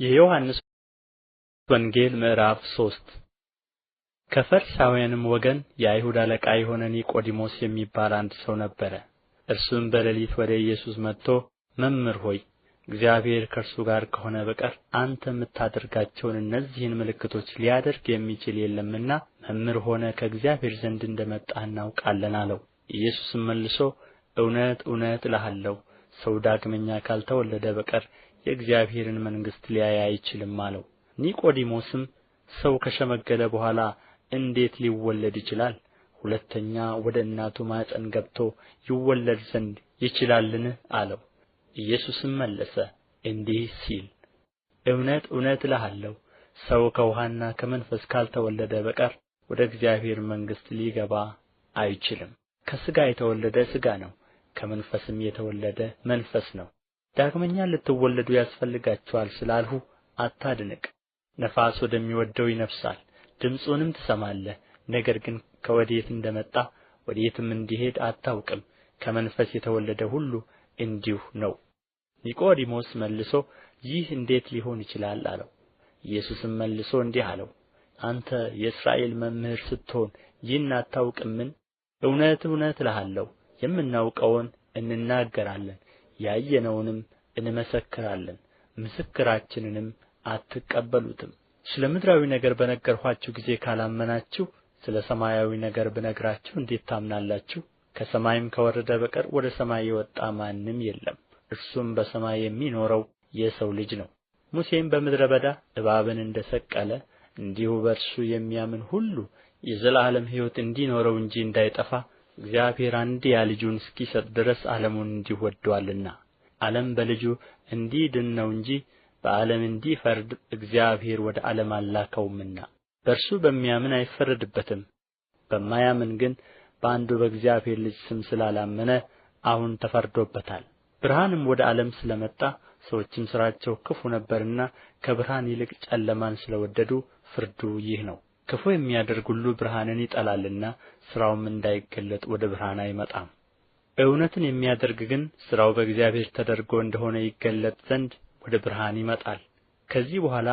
የዮሐንስ ወንጌል ምዕራፍ 3 ከፈሪሳውያንም ወገን የአይሁድ አለቃ የሆነ ኒቆዲሞስ የሚባል አንድ ሰው ነበረ። እርሱም በሌሊት ወደ ኢየሱስ መጥቶ መምህር ሆይ እግዚአብሔር ከእርሱ ጋር ከሆነ በቀር አንተ የምታደርጋቸውን እነዚህን ምልክቶች ሊያደርግ የሚችል የለምና መምህር ሆነህ ከእግዚአብሔር ዘንድ እንደ መጣህ እናውቃለን አለው። ኢየሱስም መልሶ እውነት እውነት እልሃለሁ ሰው ዳግመኛ ካልተወለደ በቀር የእግዚአብሔርን መንግሥት ሊያይ አይችልም አለው። ኒቆዲሞስም ሰው ከሸመገለ በኋላ እንዴት ሊወለድ ይችላል? ሁለተኛ ወደ እናቱ ማኅፀን ገብቶ ይወለድ ዘንድ ይችላልን? አለው። ኢየሱስም መለሰ እንዲህ ሲል እውነት እውነት እልሃለሁ ሰው ከውኃና ከመንፈስ ካልተወለደ በቀር ወደ እግዚአብሔር መንግሥት ሊገባ አይችልም። ከሥጋ የተወለደ ሥጋ ነው፣ ከመንፈስም የተወለደ መንፈስ ነው። ዳግመኛ ልትወለዱ ያስፈልጋችኋል ስላልሁ አታድንቅ። ነፋስ ወደሚወደው ይነፍሳል፣ ድምፁንም ትሰማለህ፣ ነገር ግን ከወዴት እንደ መጣ ወዴትም እንዲሄድ አታውቅም። ከመንፈስ የተወለደ ሁሉ እንዲሁ ነው። ኒቆዲሞስ መልሶ ይህ እንዴት ሊሆን ይችላል አለው። ኢየሱስም መልሶ እንዲህ አለው አንተ የእስራኤል መምህር ስትሆን ይህን አታውቅምን? እውነት እውነት እልሃለሁ የምናውቀውን እንናገራለን፣ ያየነውንም እንመሰክራለን፣ ምስክራችንንም አትቀበሉትም። ስለ ምድራዊ ነገር በነገርኋችሁ ጊዜ ካላመናችሁ ስለ ሰማያዊ ነገር ብነግራችሁ እንዴት ታምናላችሁ? ከሰማይም ከወረደ በቀር ወደ ሰማይ የወጣ ማንም የለም፣ እርሱም በሰማይ የሚኖረው የሰው ልጅ ነው። ሙሴም በምድረ በዳ እባብን እንደ ሰቀለ እንዲሁ በእርሱ የሚያምን ሁሉ የዘላለም ሕይወት እንዲኖረው እንጂ እንዳይጠፋ እግዚአብሔር አንድያ ልጁን እስኪሰጥ ድረስ ዓለሙን እንዲሁ ወዶአልና። ዓለም በልጁ እንዲድን ነው እንጂ በዓለም እንዲፈርድ እግዚአብሔር ወደ ዓለም አልላከውምና። በእርሱ በሚያምን አይፈረድበትም። በማያምን ግን በአንዱ በእግዚአብሔር ልጅ ስም ስላላመነ አሁን ተፈርዶበታል። ብርሃንም ወደ ዓለም ስለ መጣ ሰዎችም ሥራቸው ክፉ ነበርና ከብርሃን ይልቅ ጨለማን ስለ ወደዱ ፍርዱ ይህ ነው። ክፉ የሚያደርግ ሁሉ ብርሃንን ይጠላልና ሥራውም እንዳይገለጥ ወደ ብርሃን አይመጣም። እውነትን የሚያደርግ ግን ሥራው በእግዚአብሔር ተደርጎ እንደሆነ ይገለጥ ዘንድ ወደ ብርሃን ይመጣል። ከዚህ በኋላ